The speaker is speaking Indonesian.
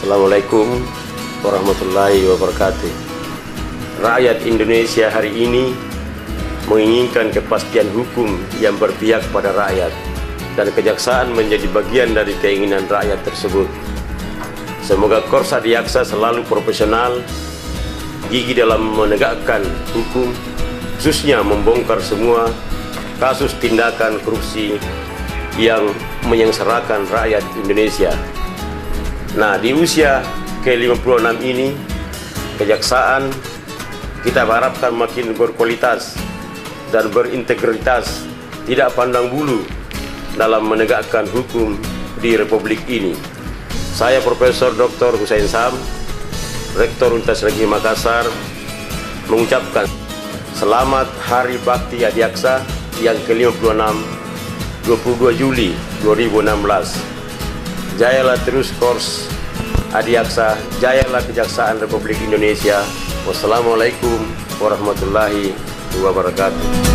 Assalamualaikum warahmatullahi wabarakatuh. Rakyat Indonesia hari ini menginginkan kepastian hukum yang berpihak pada rakyat, dan kejaksaan menjadi bagian dari keinginan rakyat tersebut. Semoga Korps Adiaksa selalu profesional, gigih dalam menegakkan hukum, khususnya membongkar semua kasus tindakan korupsi yang menyengsarakan rakyat Indonesia. Nah, di usia ke-56 ini, kejaksaan kita harapkan makin berkualitas dan berintegritas, tidak pandang bulu dalam menegakkan hukum di Republik ini. Saya Profesor Dr. Hussein Sam, Rektor Universitas Negeri Makassar, mengucapkan selamat Hari Bakti Adiaksa yang ke-56, 22 Juli 2016. Jayalah terus Korps Adiaksa, jayalah Kejaksaan Republik Indonesia. Wassalamualaikum warahmatullahi wabarakatuh.